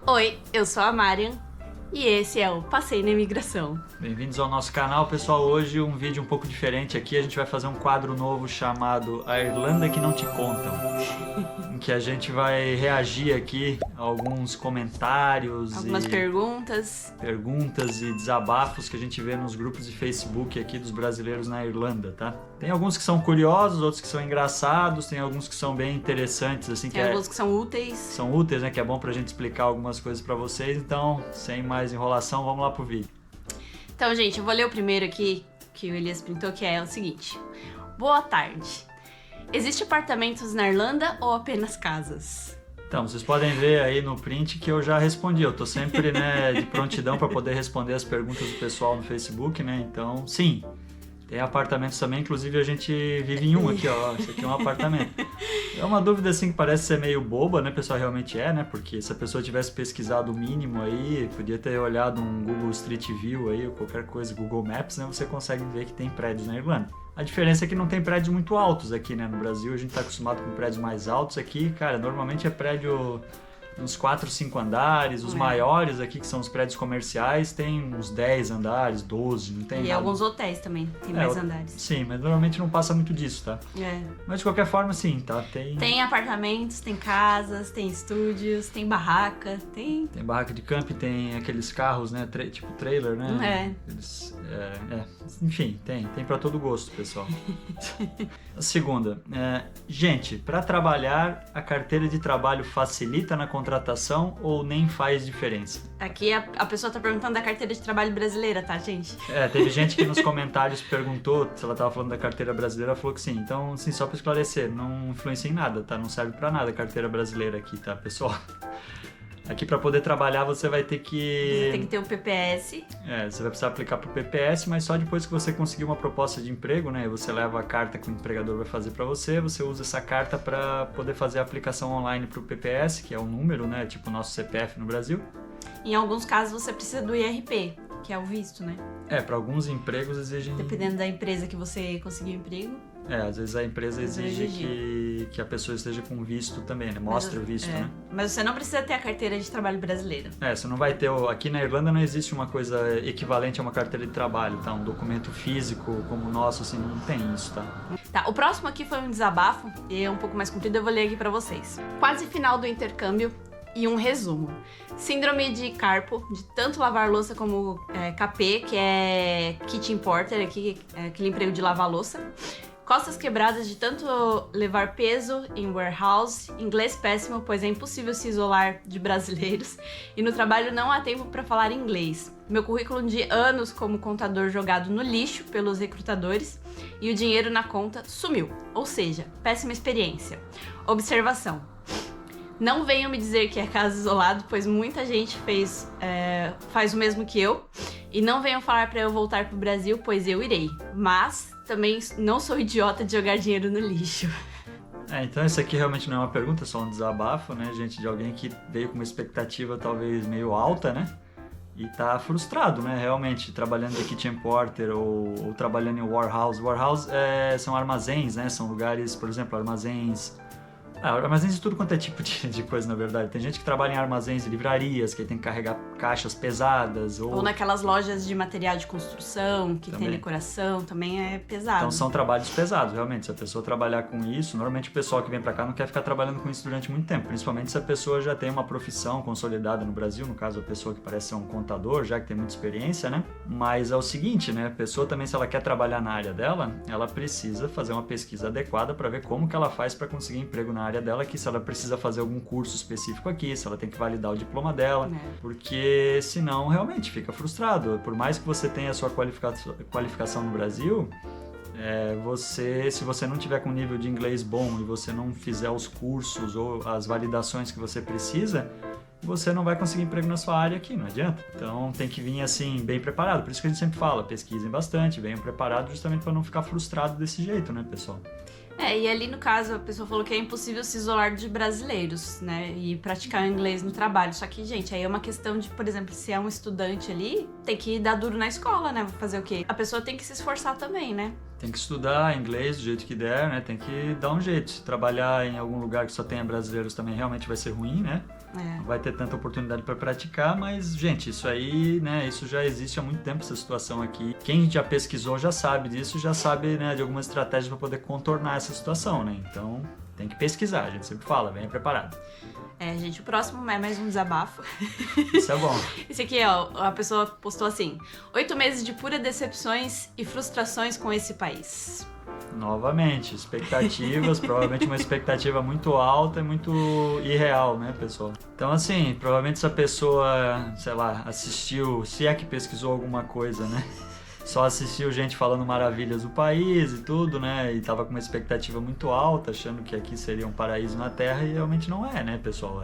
Oi, eu sou a Marian e esse é o Passeio na Imigração. Bem-vindos ao nosso canal, pessoal. Hoje um vídeo um pouco diferente aqui. A gente vai fazer um quadro novo chamado A Irlanda que Não Te Contam, em que a gente vai reagir aqui a alguns comentários, Algumas perguntas e desabafos que a gente vê nos grupos de Facebook aqui dos brasileiros na Irlanda, tá? Tem alguns que são curiosos, outros que são engraçados, tem alguns que são bem interessantes, assim, tem alguns que são úteis. São úteis, né? Que é bom pra gente explicar algumas coisas pra vocês. Então, sem mais enrolação, vamos lá pro vídeo. Então, gente, eu vou ler o primeiro aqui que o Elias printou, que é o seguinte. Boa tarde. Existe apartamentos na Irlanda ou apenas casas? Então, vocês podem ver aí no print que eu já respondi. Eu tô sempre, né, de prontidão para poder responder as perguntas do pessoal no Facebook, né? Então, sim, tem apartamentos também. Inclusive, a gente vive em um aqui, ó. Esse aqui é um apartamento. É uma dúvida, assim, que parece ser meio boba, né? Pessoal, realmente é, né? Porque se a pessoa tivesse pesquisado o mínimo aí, podia ter olhado um Google Street View aí, ou qualquer coisa, Google Maps, né? Você consegue ver que tem prédios na Irlanda. A diferença é que não tem prédios muito altos aqui, né? No Brasil a gente tá acostumado com prédios mais altos. Aqui, cara, normalmente é prédio uns 4, 5 andares. Os maiores aqui, que são os prédios comerciais, tem uns 10 andares, 12, não tem E nada. alguns hotéis também, tem mais andares. Sim, mas normalmente não passa muito disso, tá? É. Mas de qualquer forma, sim, tá? Tem apartamentos, tem casas, tem estúdios, tem barraca, tem barraca de camping, tem aqueles carros, né? Tipo trailer, né? Enfim, tem pra todo gosto, pessoal. A segunda, gente, para trabalhar, a carteira de trabalho facilita na contratação ou nem faz diferença? Aqui a pessoa tá perguntando da carteira de trabalho brasileira, tá, gente? Teve gente que nos comentários perguntou se ela tava falando da carteira brasileira, ela falou que sim. Então, assim, só para esclarecer, não influencia em nada, tá? Não serve para nada a carteira brasileira aqui, tá, pessoal? Aqui para poder trabalhar você vai ter que... Você tem que ter o PPS. Você vai precisar aplicar pro PPS, mas só depois que você conseguir uma proposta de emprego, né? Você leva a carta que o empregador vai fazer para você usa essa carta para poder fazer a aplicação online pro PPS, que é o número, né? Tipo o nosso CPF no Brasil. Em alguns casos você precisa do IRP, que é o visto, né? Para alguns empregos exigem... Dependendo da empresa que você conseguir o emprego. Às vezes a empresa exige que a pessoa esteja com visto também, né? Mostra o visto, né? Mas você não precisa ter a carteira de trabalho brasileira. Você não vai ter... Aqui na Irlanda não existe uma coisa equivalente a uma carteira de trabalho, tá? Um documento físico como o nosso, assim, não tem isso, tá? Tá, o próximo aqui foi um desabafo, e é um pouco mais comprido, eu vou ler aqui pra vocês. Quase final do intercâmbio e um resumo. Síndrome de Carpo, de tanto lavar louça como KP, que é Kitchen Porter, aqui, aquele emprego de lavar louça. Costas quebradas de tanto levar peso em warehouse, inglês péssimo, pois é impossível se isolar de brasileiros, e no trabalho não há tempo para falar inglês. Meu currículo de anos como contador jogado no lixo pelos recrutadores e o dinheiro na conta sumiu, ou seja, péssima experiência. Observação. Não venham me dizer que é caso isolado, pois muita gente faz o mesmo que eu. E não venham falar para eu voltar pro Brasil, pois eu irei. Mas também não sou idiota de jogar dinheiro no lixo. Então isso aqui realmente não é uma pergunta, é só um desabafo, né, gente? De alguém que veio com uma expectativa talvez meio alta, né? E tá frustrado, né? Realmente, trabalhando de kitchen porter ou trabalhando em warehouse. Warehouse são armazéns, né? São lugares, por exemplo, armazéns de tudo quanto é tipo de coisa, na verdade. Tem gente que trabalha em armazéns de livrarias, que tem que carregar caixas pesadas. Ou naquelas lojas de material de construção, que também tem decoração, também é pesado. Então são trabalhos pesados, realmente. Se a pessoa trabalhar com isso, normalmente o pessoal que vem pra cá não quer ficar trabalhando com isso durante muito tempo. Principalmente se a pessoa já tem uma profissão consolidada no Brasil, no caso a pessoa que parece ser um contador, já que tem muita experiência, né? Mas é o seguinte, né? A pessoa também, se ela quer trabalhar na área dela, ela precisa fazer uma pesquisa adequada para ver como que ela faz para conseguir emprego na área dela aqui, se ela precisa fazer algum curso específico aqui, se ela tem que validar o diploma dela, porque senão realmente fica frustrado. Por mais que você tenha a sua qualificação no Brasil, se você não tiver com nível de inglês bom e você não fizer os cursos ou as validações que você precisa, você não vai conseguir emprego na sua área aqui, não adianta. Então tem que vir assim, bem preparado. Por isso que a gente sempre fala, pesquisem bastante, venham preparados justamente para não ficar frustrado desse jeito, né, pessoal? E ali no caso a pessoa falou que é impossível se isolar de brasileiros, né, e praticar inglês no trabalho. Só que, gente, aí é uma questão de, por exemplo, se é um estudante ali, tem que dar duro na escola, né, fazer o quê? A pessoa tem que se esforçar também, né? Tem que estudar inglês do jeito que der, né, tem que dar um jeito. Se trabalhar em algum lugar que só tenha brasileiros também realmente vai ser ruim, né? Não vai ter tanta oportunidade para praticar, mas, gente, isso aí, né, isso já existe há muito tempo, essa situação aqui. Quem já pesquisou já sabe disso, já sabe, né, de algumas estratégias para poder contornar essa situação, né? Então, tem que pesquisar, a gente sempre fala, venha preparado. Gente, o próximo é mais um desabafo. Isso é bom. Esse aqui, ó, a pessoa postou assim: 8 meses de pura decepções e frustrações com esse país. Novamente, expectativas, provavelmente uma expectativa muito alta e muito irreal, né, pessoal? Então, assim, provavelmente essa pessoa, sei lá, assistiu, se é que pesquisou alguma coisa, né? Só assistiu gente falando maravilhas do país e tudo, né? E tava com uma expectativa muito alta, achando que aqui seria um paraíso na Terra e realmente não é, né, pessoal?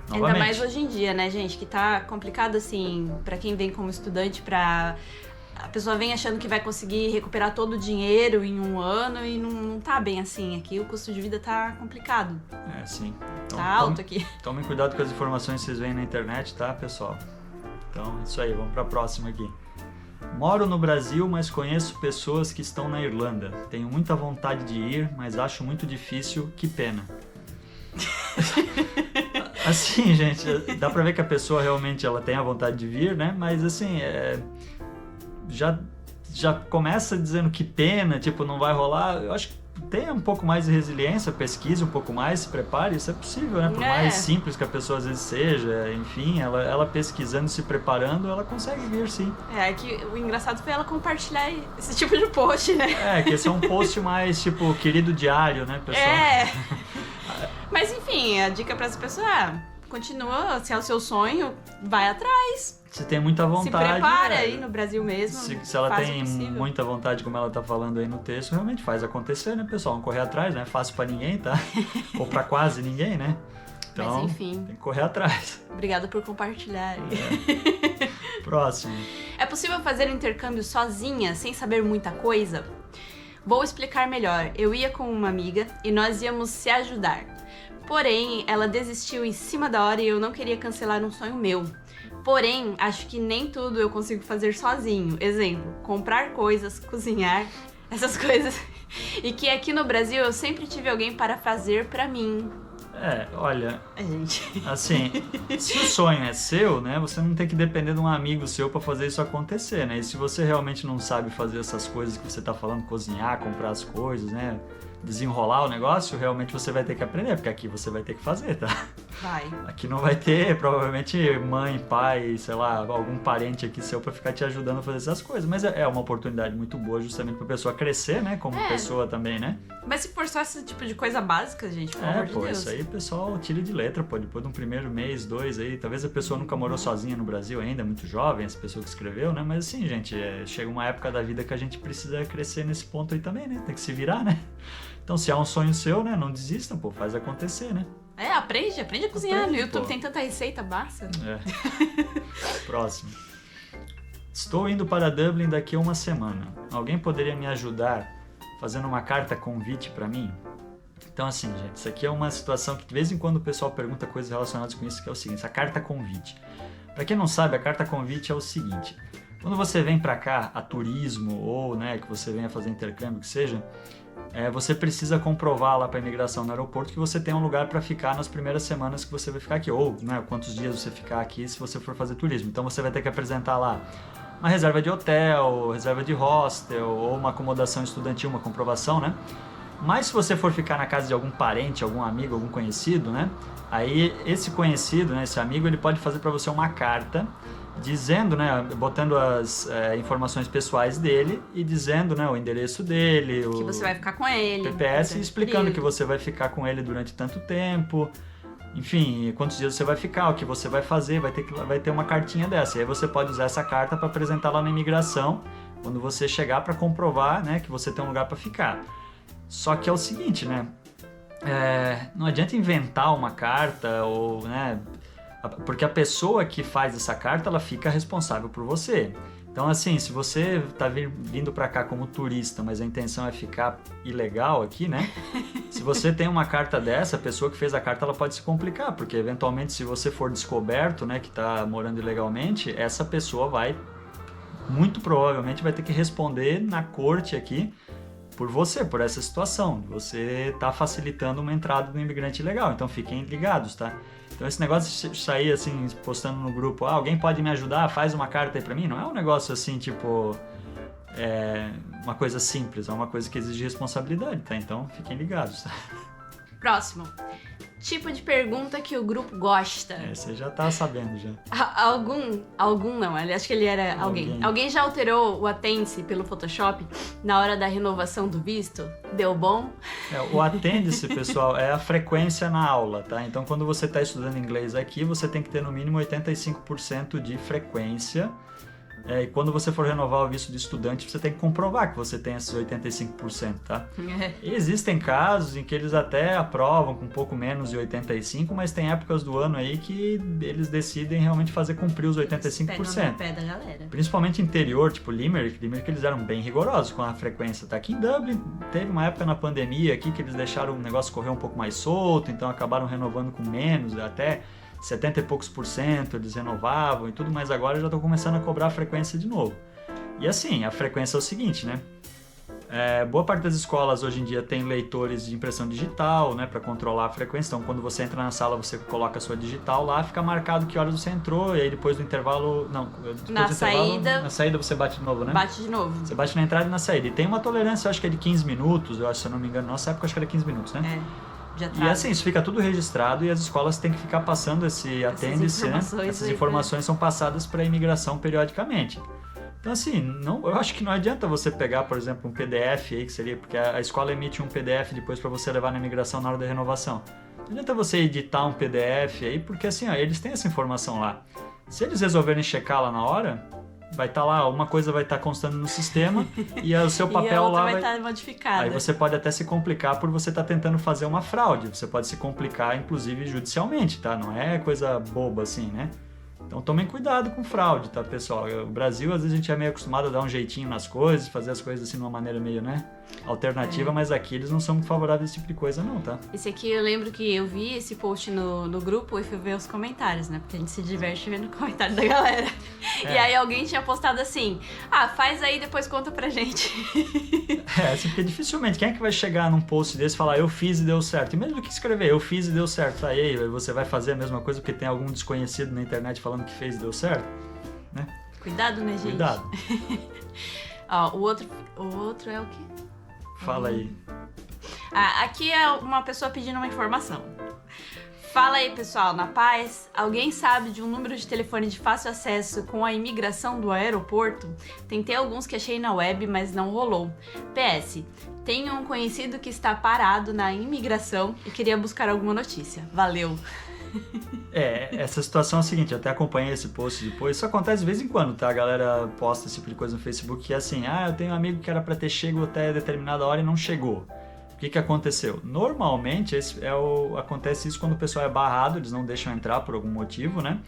Novamente. Ainda mais hoje em dia, né, gente? Que tá complicado, assim, pra quem vem como estudante, a pessoa vem achando que vai conseguir recuperar todo o dinheiro em um ano e não tá bem assim. Aqui o custo de vida tá complicado. Sim. Então, tá alto aqui. Tomem cuidado com as informações que vocês veem na internet, tá, pessoal? Então, isso aí, vamos pra próxima aqui. Moro no Brasil, mas conheço pessoas que estão na Irlanda. Tenho muita vontade de ir, mas acho muito difícil. Que pena. Assim, gente, dá pra ver que a pessoa realmente ela tem a vontade de vir, né? Mas assim, já começa dizendo que pena, tipo, não vai rolar. Eu acho que tenha um pouco mais de resiliência, pesquise um pouco mais, se prepare, isso é possível, né? Por mais simples que a pessoa às vezes seja, enfim, ela pesquisando, se preparando, ela consegue vir, sim. Que o engraçado foi ela compartilhar esse tipo de post, né? Que esse é um post mais, tipo, querido diário, né, pessoal? Mas enfim, a dica pra essa pessoa continua, se é o seu sonho, vai atrás. Se tem muita vontade... Se prepara aí no Brasil mesmo. Se ela tem muita vontade, como ela tá falando aí no texto, realmente faz acontecer, né, pessoal? Vamos correr atrás, né? Fácil pra ninguém, tá? Ou pra quase ninguém, né? Então, mas enfim. Tem que correr atrás. Obrigada por compartilhar. Próximo. É possível fazer intercâmbio sozinha, sem saber muita coisa? Vou explicar melhor. Eu ia com uma amiga e nós íamos se ajudar. Porém, ela desistiu em cima da hora e eu não queria cancelar um sonho meu. Porém, acho que nem tudo eu consigo fazer sozinho. Exemplo, comprar coisas, cozinhar, essas coisas. E que aqui no Brasil eu sempre tive alguém para fazer pra mim. Olha, gente. Assim, se o sonho é seu, né, você não tem que depender de um amigo seu pra fazer isso acontecer, né? E se você realmente não sabe fazer essas coisas que você tá falando, cozinhar, comprar as coisas, né, desenrolar o negócio, realmente você vai ter que aprender, porque aqui você vai ter que fazer, tá? Vai. Aqui não vai ter, provavelmente, mãe, pai, sei lá, algum parente aqui seu pra ficar te ajudando a fazer essas coisas. Mas é uma oportunidade muito boa justamente pra pessoa crescer, né? Como pessoa também, né? Mas se for só esse tipo de coisa básica, gente, pelo amor de Deus. Isso aí, pessoal, tira de letra, pô. Depois de um primeiro mês, 2 aí, talvez a pessoa nunca morou sozinha no Brasil ainda, é muito jovem, essa pessoa que escreveu, né? Mas assim, gente, chega uma época da vida que a gente precisa crescer nesse ponto aí também, né? Tem que se virar, né? Então, se é um sonho seu, né? Não desista, pô, faz acontecer, né? Aprende a cozinhar. No YouTube tem tanta receita, basta. Próximo. Estou indo para Dublin daqui a uma semana. Alguém poderia me ajudar fazendo uma carta convite para mim? Então, assim, gente, isso aqui é uma situação que de vez em quando o pessoal pergunta coisas relacionadas com isso, que é o seguinte, a carta convite. Para quem não sabe, a carta convite é o seguinte, quando você vem para cá a turismo ou, né, que você venha fazer intercâmbio, que seja, você precisa comprovar lá para a imigração no aeroporto que você tem um lugar para ficar nas primeiras semanas que você vai ficar aqui, ou, né, quantos dias você ficar aqui se você for fazer turismo. Então você vai ter que apresentar lá uma reserva de hotel, reserva de hostel, ou uma acomodação estudantil, uma comprovação, né? Mas se você for ficar na casa de algum parente, algum amigo, algum conhecido, né? Aí esse conhecido, né, esse amigo, ele pode fazer para você uma carta dizendo, né, botando as informações pessoais dele e dizendo, né, o endereço dele, que você vai ficar com ele, PPS, e explicando que você vai ficar com ele durante tanto tempo, enfim, quantos dias você vai ficar, o que você vai fazer, vai ter uma cartinha dessa. E aí você pode usar essa carta para apresentar lá na imigração, quando você chegar, para comprovar, né, que você tem um lugar para ficar. Só que é o seguinte, né, não adianta inventar uma carta ou, né, porque a pessoa que faz essa carta, ela fica responsável por você. Então, assim, se você tá vindo para cá como turista, mas a intenção é ficar ilegal aqui, né? Se você tem uma carta dessa, a pessoa que fez a carta, ela pode se complicar, porque eventualmente, se você for descoberto, né, que tá morando ilegalmente, essa pessoa muito provavelmente vai ter que responder na corte aqui por você, por essa situação. Você tá facilitando uma entrada do imigrante ilegal. Então, fiquem ligados, tá? Então esse negócio de sair assim, postando no grupo, alguém pode me ajudar, faz uma carta aí pra mim, não é um negócio assim, tipo, uma coisa simples, é uma coisa que exige responsabilidade, tá? Então fiquem ligados, tá? Próximo. Tipo de pergunta que o grupo gosta. Você já tá sabendo já. Algum não, acho que ele era alguém. Alguém já alterou o Attende-se pelo Photoshop na hora da renovação do visto? Deu bom? O Attende-se, pessoal, é a frequência na aula, tá? Então quando você está estudando inglês aqui, você tem que ter no mínimo 85% de frequência. E quando você for renovar o visto de estudante, você tem que comprovar que você tem esses 85%, tá? E existem casos em que eles até aprovam com um pouco menos de 85%, mas tem épocas do ano aí que eles decidem realmente fazer cumprir os 85%. Pegam no pé da galera. Principalmente interior, tipo Limerick, eles eram bem rigorosos com a frequência, tá? Aqui em Dublin teve uma época na pandemia aqui que eles deixaram o negócio correr um pouco mais solto, então acabaram renovando com menos, até 70 e poucos % eles renovavam e tudo, mas agora já estão começando a cobrar a frequência de novo. E assim, a frequência é o seguinte, né? Boa parte das escolas hoje em dia tem leitores de impressão digital, né, para controlar a frequência. Então, quando você entra na sala, você coloca a sua digital lá, fica marcado que horas você entrou, e aí depois do intervalo... Na saída você bate de novo, né? Bate de novo. Você bate na entrada e na saída. E tem uma tolerância, eu acho que é de 15 minutos, eu acho, se eu não me engano. Nossa época, acho que era 15 minutos, né? E assim, isso fica tudo registrado e as escolas têm que ficar passando esse Attende-se, né? Essas informações são passadas para a imigração periodicamente. Então assim, eu acho que não adianta você pegar, por exemplo, um PDF aí, que seria, porque a escola emite um PDF depois para você levar na imigração na hora da renovação. Não adianta você editar um PDF aí, porque assim, eles têm essa informação lá. Se eles resolverem checar lá na hora, vai estar lá, uma coisa vai estar constando no sistema e o seu papel lá vai estar modificado. Aí você pode até se complicar por você estar tentando fazer uma fraude. Você pode se complicar, inclusive, judicialmente, tá? Não é coisa boba assim, né? Então tomem cuidado com fraude, tá, pessoal? O Brasil, às vezes, a gente é meio acostumado a dar um jeitinho nas coisas, fazer as coisas assim de uma maneira meio, né, alternativa, mas aqui eles não são muito favoráveis a esse tipo de coisa, não, tá? Esse aqui eu lembro que eu vi esse post no grupo e fui ver os comentários, né? Porque a gente se diverte vendo o comentário da galera. E aí alguém tinha postado assim, faz aí, depois conta pra gente. Assim, porque dificilmente, quem é que vai chegar num post desse e falar, eu fiz e deu certo? E mesmo que escrever, eu fiz e deu certo, tá? E aí, você vai fazer a mesma coisa porque tem algum desconhecido na internet falando que fez e deu certo? Né? Cuidado, né, gente? Cuidado. O outro é o quê? Fala aí. Aqui é uma pessoa pedindo uma informação. Fala aí, pessoal, na paz. Alguém sabe de um número de telefone de fácil acesso com a imigração do aeroporto? Tentei alguns que achei na web, mas não rolou. PS, tenho um conhecido que está parado na imigração e queria buscar alguma notícia. Valeu. Essa situação é a seguinte, eu até acompanhei esse post depois, isso acontece de vez em quando, tá? A galera posta esse tipo de coisa no Facebook que é assim, eu tenho um amigo que era pra ter chego até determinada hora e não chegou. O que aconteceu? Normalmente acontece isso quando o pessoal é barrado, eles não deixam entrar por algum motivo, né?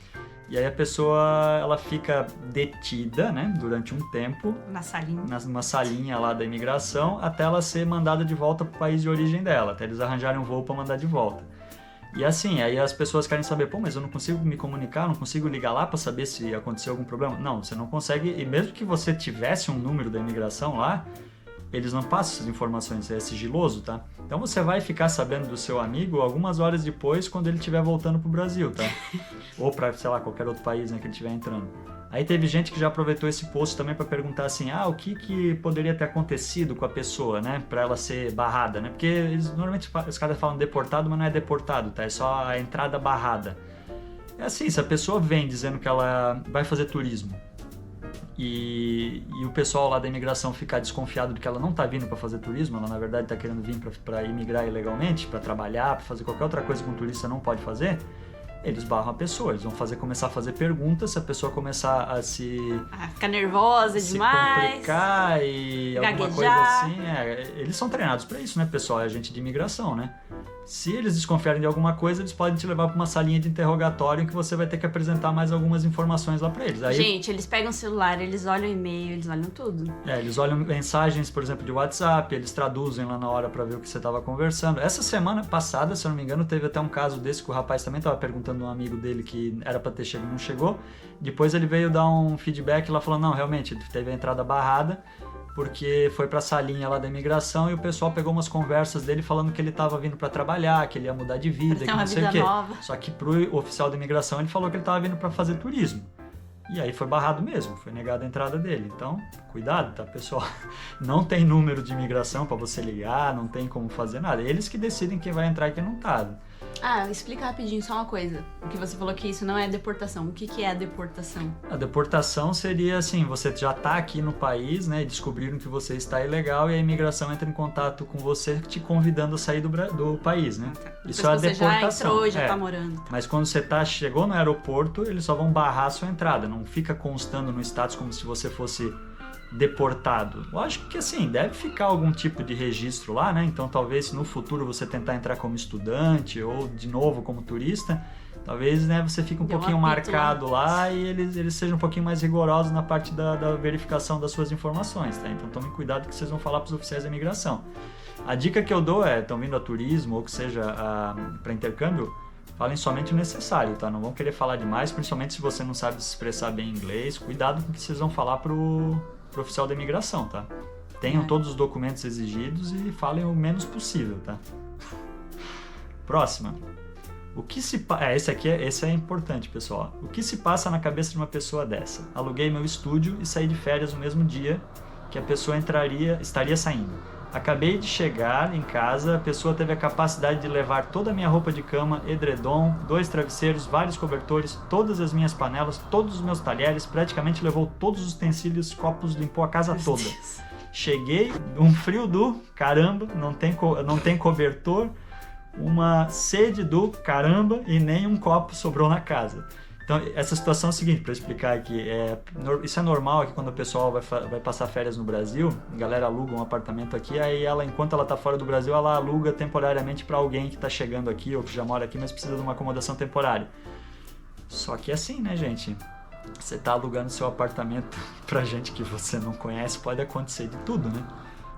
E aí a pessoa, ela fica detida, né, durante um tempo. Na salinha. Numa salinha lá da imigração, até ela ser mandada de volta pro país de origem dela, até eles arranjarem um voo pra mandar de volta. E assim, aí as pessoas querem saber, mas eu não consigo me comunicar, não consigo ligar lá para saber se aconteceu algum problema. Não, você não consegue, e mesmo que você tivesse um número da imigração lá, eles não passam essas informações, é sigiloso, tá? Então você vai ficar sabendo do seu amigo algumas horas depois, quando ele estiver voltando pro Brasil, tá? Ou para, sei lá, qualquer outro país, né, que ele estiver entrando. Aí teve gente que já aproveitou esse post também para perguntar assim, o que poderia ter acontecido com a pessoa, né, para ela ser barrada, né? Porque normalmente os caras falam deportado, mas não é deportado, tá? É só a entrada barrada. É assim, se a pessoa vem dizendo que ela vai fazer turismo e o pessoal lá da imigração ficar desconfiado de que ela não tá vindo para fazer turismo, ela na verdade tá querendo vir para imigrar ilegalmente, para trabalhar, para fazer qualquer outra coisa que um turista não pode fazer, eles barram a pessoa, eles vão começar a fazer perguntas, se a pessoa começar a ficar nervosa demais, se complicar e gaguejar. Alguma coisa assim, eles são treinados para isso, né, pessoal, é gente de imigração, né? Se eles desconfiarem de alguma coisa, eles podem te levar para uma salinha de interrogatório em que você vai ter que apresentar mais algumas informações lá para eles. Aí, gente, eles pegam o celular, eles olham o e-mail, eles olham tudo. Eles olham mensagens, por exemplo, de WhatsApp, eles traduzem lá na hora para ver o que você estava conversando. Essa semana passada, se eu não me engano, teve até um caso desse que o rapaz também estava perguntando a um amigo dele que era para ter chegado e não chegou. Depois ele veio dar um feedback lá falando, não, realmente, teve a entrada barrada. porque foi pra salinha lá da imigração e o pessoal pegou umas conversas dele falando que ele tava vindo pra trabalhar, que ele ia mudar de vida, que não sei o quê. Só que pro oficial da imigração ele falou que ele tava vindo pra fazer turismo. E aí foi barrado mesmo, foi negada a entrada dele. Então, cuidado, tá, pessoal? Não tem número de imigração pra você ligar, não tem como fazer nada. Eles que decidem quem vai entrar e quem não tá. Explica rapidinho só uma coisa. O que você falou que isso não é deportação. O que é a deportação? A deportação seria assim, você já tá aqui no país, né, e descobriram que você está ilegal e a imigração entra em contato com você te convidando a sair do país, né? Isso é a deportação. Você já entrou, já tá morando. Mas quando você chegou no aeroporto, eles só vão barrar a sua entrada, não fica constando no status como se você fosse deportado. Lógico que assim, deve ficar algum tipo de registro lá, né? Então talvez se no futuro você tentar entrar como estudante ou de novo como turista, talvez, né, você fique um pouquinho marcado lá e eles sejam um pouquinho mais rigorosos na parte da verificação das suas informações, tá? Então tomem cuidado que vocês vão falar para os oficiais da imigração. A dica que eu dou estão vindo a turismo ou que seja para intercâmbio, falem somente o necessário, tá? Não vão querer falar demais, principalmente se você não sabe se expressar bem em inglês. Cuidado com o que vocês vão falar pro oficial da imigração, tá? Tenham todos os documentos exigidos e falem o menos possível, tá? Próxima. O que se esse é importante, pessoal. O que se passa na cabeça de uma pessoa dessa? Aluguei meu estúdio e saí de férias no mesmo dia que a pessoa estaria saindo. Acabei de chegar em casa, a pessoa teve a capacidade de levar toda a minha roupa de cama, edredom, 2 travesseiros, vários cobertores, todas as minhas panelas, todos os meus talheres, praticamente levou todos os utensílios, copos, limpou a casa toda. Cheguei, um frio do caramba, não tem cobertor, uma sede do caramba e nem um copo sobrou na casa. Então, essa situação é a seguinte, para explicar aqui, isso é normal aqui quando o pessoal vai passar férias no Brasil, a galera aluga um apartamento aqui, aí enquanto ela está fora do Brasil, ela aluga temporariamente para alguém que está chegando aqui ou que já mora aqui, mas precisa de uma acomodação temporária. Só que é assim, né, gente? Você está alugando seu apartamento para gente que você não conhece, pode acontecer de tudo, né?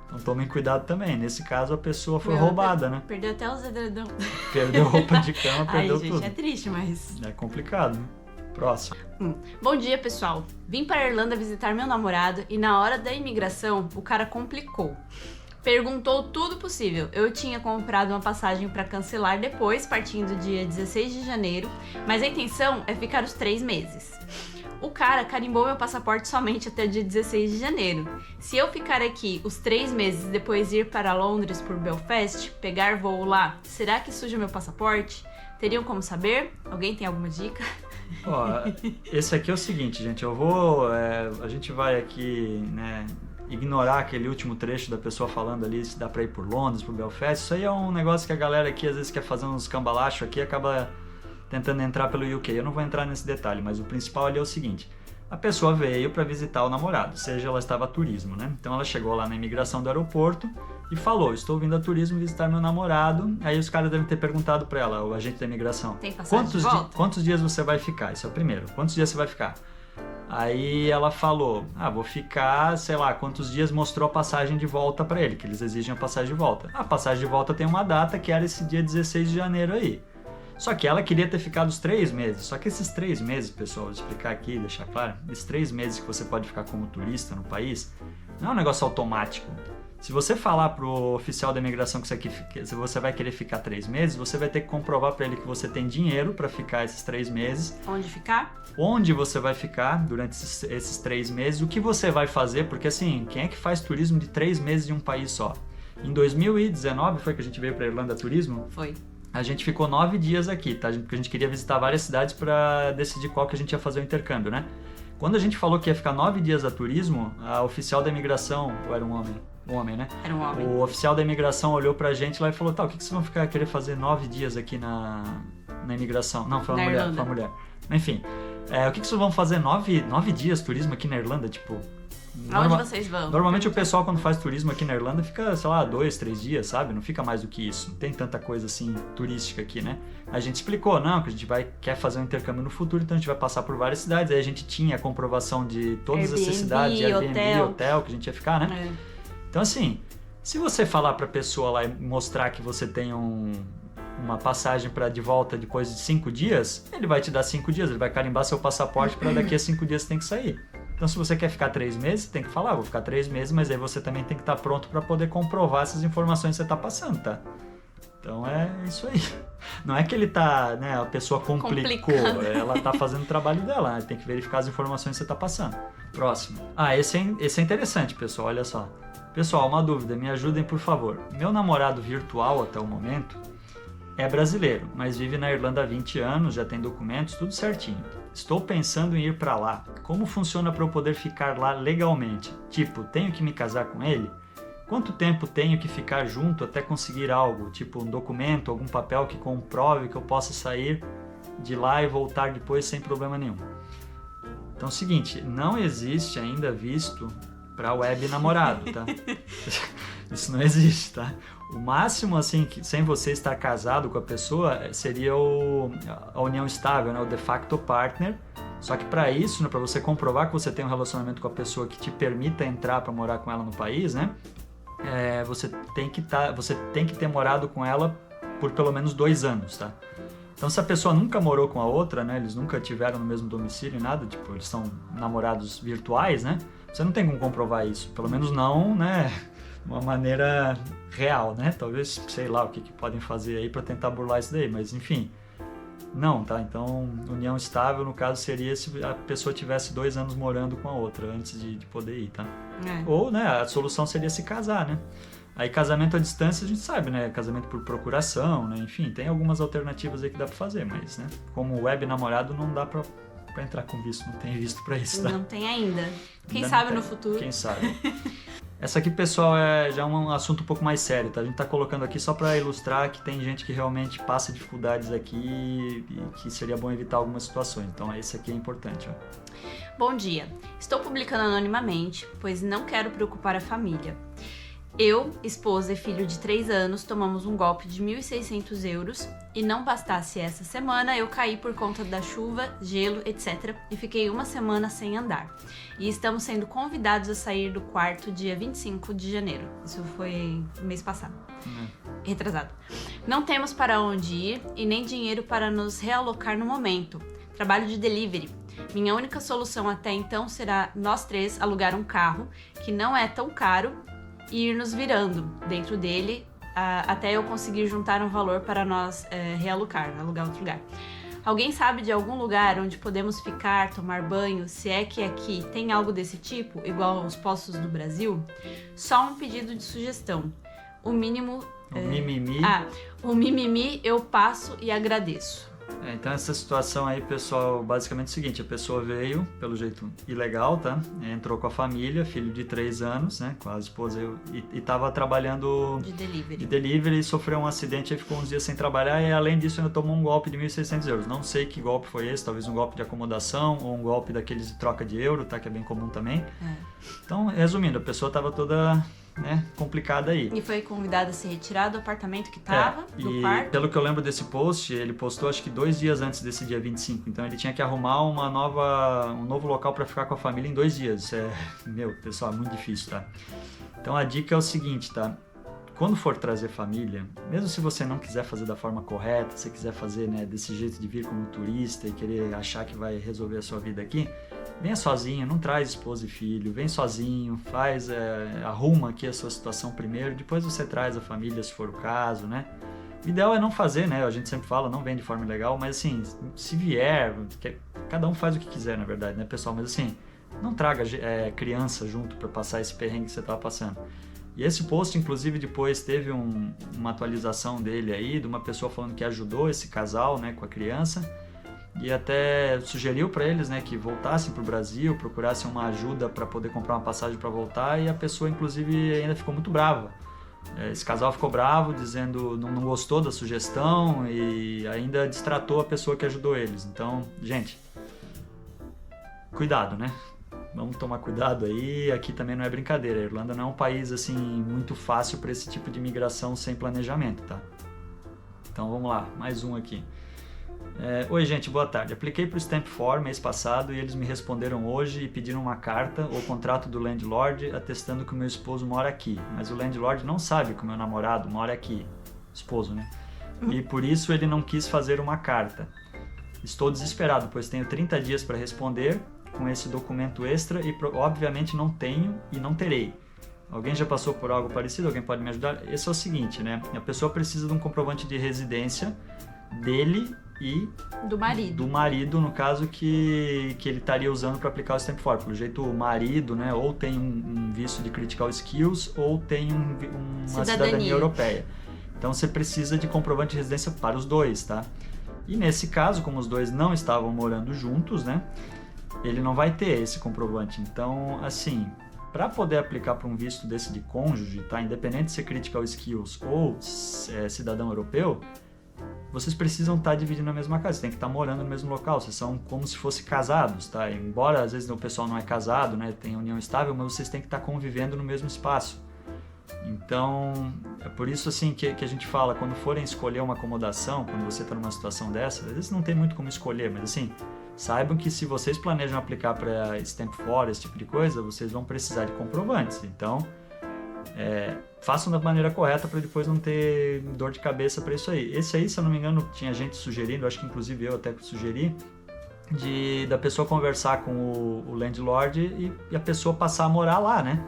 Então tomem cuidado também. Nesse caso, a pessoa foi roubada, né? Perdeu até os edredom. Perdeu roupa de cama, perdeu tudo. Gente, é triste, mas... É complicado, né? Próximo. Bom dia, pessoal. Vim para a Irlanda visitar meu namorado e na hora da imigração, o cara complicou. Perguntou tudo possível. Eu tinha comprado uma passagem para cancelar depois, partindo dia 16 de janeiro, mas a intenção é ficar os 3 meses. O cara carimbou meu passaporte somente até dia 16 de janeiro. Se eu ficar aqui os 3 meses e depois ir para Londres por Belfast, pegar voo lá, será que suja meu passaporte? Teriam como saber? Alguém tem alguma dica? Ó, esse aqui é o seguinte, gente, a gente vai aqui, né, ignorar aquele último trecho da pessoa falando ali se dá pra ir por Londres, por Belfast. Isso aí é um negócio que a galera aqui às vezes quer fazer uns cambalachos aqui e acaba tentando entrar pelo UK. Eu não vou entrar nesse detalhe, mas o principal ali é o seguinte: a pessoa veio para visitar o namorado, seja ela estava a turismo, né? Então ela chegou lá na imigração do aeroporto e falou: estou vindo a turismo visitar meu namorado. Aí os caras devem ter perguntado para ela, o agente da imigração: tem passagem de volta? Quantos dias você vai ficar? Isso é o primeiro. Quantos dias você vai ficar? Aí ela falou: vou ficar, sei lá, quantos dias, mostrou a passagem de volta para ele, que eles exigem a passagem de volta. A passagem de volta tem uma data que era esse dia 16 de janeiro aí. Só que ela queria ter ficado os 3 meses. Só que esses 3 meses, pessoal, vou explicar aqui, deixar claro, esses 3 meses que você pode ficar como turista no país, não é um negócio automático. Se você falar pro oficial da imigração que você vai querer ficar 3 meses, você vai ter que comprovar para ele que você tem dinheiro para ficar esses 3 meses. Onde ficar? Onde você vai ficar durante esses 3 meses, o que você vai fazer, porque assim, quem é que faz turismo de 3 meses em um país só? Em 2019 foi que a gente veio para Irlanda Turismo? Foi. A gente ficou 9 dias aqui, tá? Porque a gente queria visitar várias cidades para decidir qual que a gente ia fazer o intercâmbio, né? Quando a gente falou que ia ficar 9 dias a turismo, a oficial da imigração, ou era um homem? Um homem, né? Era um homem. O oficial da imigração olhou pra gente lá e falou: tá, o que vocês vão querer fazer 9 dias aqui na imigração? Não, foi uma mulher. Enfim, o que vocês vão fazer 9 dias turismo aqui na Irlanda? Tipo... Aonde vocês vão? Normalmente o pessoal quando faz turismo aqui na Irlanda fica, sei lá, 2, 3 dias, sabe? Não fica mais do que isso. Não tem tanta coisa assim turística aqui, né? A gente explicou, não, que a gente quer fazer um intercâmbio no futuro, então a gente vai passar por várias cidades. Aí a gente tinha a comprovação de todas essas cidades, Airbnb, hotel que a gente ia ficar, né? É. Então assim, se você falar pra pessoa lá e mostrar que você tem uma passagem de volta depois de 5 dias, ele vai te dar 5 dias, ele vai carimbar seu passaporte para daqui a 5 dias você tem que sair. Então, se você quer ficar 3 meses, você tem que falar, vou ficar 3 meses, mas aí você também tem que estar pronto para poder comprovar essas informações que você está passando, tá? Então, é isso aí. Não é que ele tá, né, a pessoa complicou, ela tá fazendo o trabalho dela, né? Tem que verificar as informações que você tá passando. Próximo. Esse é interessante, pessoal, olha só. Pessoal, uma dúvida, me ajudem, por favor. Meu namorado virtual, até o momento, é brasileiro, mas vive na Irlanda há 20 anos, já tem documentos, tudo certinho. Estou pensando em ir para lá. Como funciona para eu poder ficar lá legalmente? Tipo, tenho que me casar com ele? Quanto tempo tenho que ficar junto até conseguir algo? Tipo, um documento, algum papel que comprove que eu possa sair de lá e voltar depois sem problema nenhum. Então é o seguinte, não existe ainda visto para web namorado, tá? Isso não existe, tá? O máximo, assim, que sem você estar casado com a pessoa, seria a união estável, né? O de facto partner. Só que para isso, né, para você comprovar que você tem um relacionamento com a pessoa que te permita entrar para morar com ela no país, né? Você tem que ter morado com ela por pelo menos 2 anos, tá? Então, se a pessoa nunca morou com a outra, né? Eles nunca tiveram no mesmo domicílio e nada, tipo, eles são namorados virtuais, né? Você não tem como comprovar isso, pelo menos não, né? De uma maneira real, né? Talvez, sei lá, o que podem fazer aí para tentar burlar isso daí, mas enfim, não, tá? Então, união estável, no caso, seria se a pessoa tivesse 2 anos morando com a outra antes de poder ir, tá? Ou, né, a solução seria se casar, né? Aí, casamento à distância, a gente sabe, né? Casamento por procuração, né? Enfim, tem algumas alternativas aí que dá pra fazer, mas, né? Como web namorado, não dá pra entrar com visto, não tem visto pra isso, tá? Não tem ainda. Quem ainda sabe no futuro. Quem sabe. Essa aqui, pessoal, já é um assunto um pouco mais sério, tá? A gente tá colocando aqui só para ilustrar que tem gente que realmente passa dificuldades aqui e que seria bom evitar algumas situações. Então, esse aqui é importante, ó. Bom dia. Estou publicando anonimamente, pois não quero preocupar a família. Eu, esposa e filho de 3 anos, tomamos um golpe de 1.600 euros e não bastasse essa semana, eu caí por conta da chuva, gelo, etc. e fiquei 1 semana sem andar. E estamos sendo convidados a sair do quarto dia 25 de janeiro. Isso foi mês passado. Retrasado. Não temos para onde ir e nem dinheiro para nos realocar no momento. Trabalho de delivery. Minha única solução até então será nós 3 alugar um carro, que não é tão caro, e ir nos virando dentro dele até eu conseguir juntar um valor para nós alugar outro lugar. Alguém sabe de algum lugar onde podemos ficar, tomar banho, se é que aqui tem algo desse tipo, igual aos postos do Brasil? Só um pedido de sugestão. O mínimo... mimimi. O mimimi eu passo e agradeço. Então essa situação aí, pessoal, basicamente é o seguinte, a pessoa veio, pelo jeito ilegal, tá? Entrou com a família, filho de 3 anos, né? Com a esposa e tava trabalhando de delivery e sofreu um acidente e ficou uns dias sem trabalhar e além disso ainda tomou um golpe de 1.600 euros. Não sei que golpe foi esse, talvez um golpe de acomodação ou um golpe daqueles de troca de euro, tá? Que é bem comum também. Então, resumindo, a pessoa tava toda... né, complicada aí. E foi convidado a se retirar do apartamento que tava, do quarto. Pelo que eu lembro desse post, ele postou acho que 2 dias antes desse dia 25, então ele tinha que arrumar um novo local para ficar com a família em 2 dias. Isso pessoal, é muito difícil, tá? Então a dica é o seguinte, tá? Quando for trazer família, mesmo se você não quiser fazer da forma correta, se quiser fazer, né, desse jeito de vir como turista e querer achar que vai resolver a sua vida aqui, venha sozinho, não traz esposa e filho, vem sozinho, arruma aqui a sua situação primeiro, depois você traz a família se for o caso, né? O ideal é não fazer, né? A gente sempre fala, não vem de forma ilegal, mas assim, se vier, cada um faz o que quiser, na verdade, né, pessoal? Mas assim, não traga criança junto para passar esse perrengue que você tá passando. E esse post, inclusive, depois teve uma atualização dele aí, de uma pessoa falando que ajudou esse casal, né, com a criança, e até sugeriu para eles, né, que voltassem para o Brasil, procurassem uma ajuda para poder comprar uma passagem para voltar, e a pessoa, inclusive, ainda ficou muito brava. Esse casal ficou bravo, dizendo não gostou da sugestão e ainda destratou a pessoa que ajudou eles. Então, gente, cuidado, né? Vamos tomar cuidado aí, aqui também não é brincadeira. A Irlanda não é um país assim muito fácil para esse tipo de imigração sem planejamento, tá? Então vamos lá, mais um aqui. Oi gente, boa tarde. Apliquei para o Stamp 4 mês passado e eles me responderam hoje e pediram uma carta ou contrato do landlord atestando que o meu esposo mora aqui. Mas o landlord não sabe que o meu namorado mora aqui, esposo, né? E por isso ele não quis fazer uma carta. Estou desesperado, pois tenho 30 dias para responder. com esse documento extra e obviamente não tenho e não terei. Alguém já passou por algo parecido? Alguém pode me ajudar? Esse é o seguinte, né? A pessoa precisa de um comprovante de residência dele e do marido, no caso, que ele estaria usando para aplicar o Stamp 4. Pelo jeito, o marido, né, ou tem um visto de Critical Skills ou tem uma cidadania europeia. Então, você precisa de comprovante de residência para os dois, tá? E nesse caso, como os dois não estavam morando juntos, né, ele não vai ter esse comprovante. Então, assim, para poder aplicar para um visto desse de cônjuge, tá? Independente de ser Critical Skills ou cidadão europeu, vocês precisam estar dividindo a mesma casa, vocês têm que estar morando no mesmo local, vocês são como se fossem casados, tá? Embora às vezes o pessoal não é casado, né, tem união estável, mas vocês têm que estar convivendo no mesmo espaço. Então, é por isso assim que a gente fala, quando forem escolher uma acomodação, quando você está numa situação dessa, às vezes não tem muito como escolher, mas assim, saibam que se vocês planejam aplicar para Stamp 4, esse tipo de coisa, vocês vão precisar de comprovantes. Então, façam da maneira correta para depois não ter dor de cabeça para isso aí. Esse aí, se eu não me engano, tinha gente sugerindo, acho que inclusive eu até sugeri, da pessoa conversar com o landlord e a pessoa passar a morar lá, né?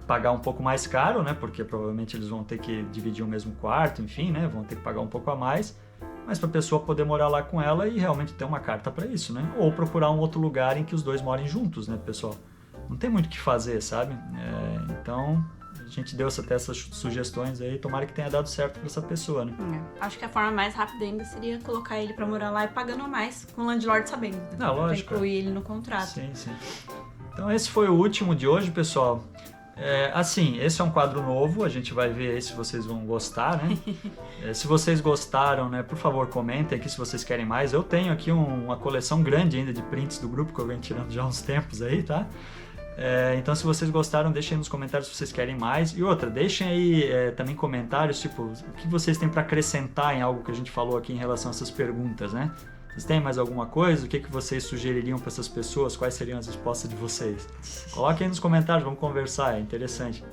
Pagar um pouco mais caro, né? Porque provavelmente eles vão ter que dividir o mesmo quarto, enfim, né? Vão ter que pagar um pouco a mais, mas para a pessoa poder morar lá com ela e realmente ter uma carta para isso, né? Ou procurar um outro lugar em que os dois morem juntos, né, pessoal? Não tem muito o que fazer, sabe? Então, a gente deu até essas sugestões aí, tomara que tenha dado certo para essa pessoa, né? Acho que a forma mais rápida ainda seria colocar ele para morar lá e pagando a mais, com o landlord sabendo. Né? Não, lógico. Incluir ele no contrato. Sim, sim. Então, esse foi o último de hoje, pessoal. Assim, esse é um quadro novo, a gente vai ver aí se vocês vão gostar, né? Se vocês gostaram, né, por favor, comentem aqui se vocês querem mais. Eu tenho aqui uma coleção grande ainda de prints do grupo que eu venho tirando já há uns tempos aí, tá? Então, se vocês gostaram, deixem aí nos comentários se vocês querem mais. E outra, deixem aí também comentários, tipo, o que vocês têm para acrescentar em algo que a gente falou aqui em relação a essas perguntas, né? Vocês têm mais alguma coisa? O que vocês sugeririam para essas pessoas? Quais seriam as respostas de vocês? Coloquem aí nos comentários, vamos conversar, é interessante.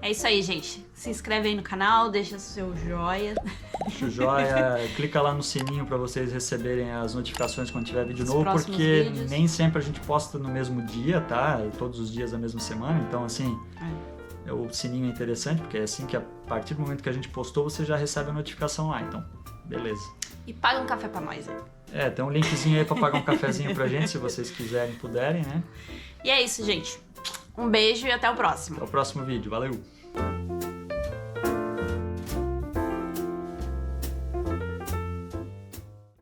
É isso aí, gente. Se inscreve aí no canal, deixa seu joia. Deixa o joia, clica lá no sininho para vocês receberem as notificações quando tiver vídeo novo, porque vídeos. Nem sempre a gente posta no mesmo dia, tá? Todos os dias da mesma semana, então assim... O sininho é interessante, porque é assim que a partir do momento que a gente postou, você já recebe a notificação lá, então, beleza. E paga um café pra nós, né? Tem um linkzinho aí pra pagar um cafezinho pra gente, se vocês quiserem e puderem, né? E é isso, gente. Um beijo e até o próximo. Até o próximo vídeo, valeu!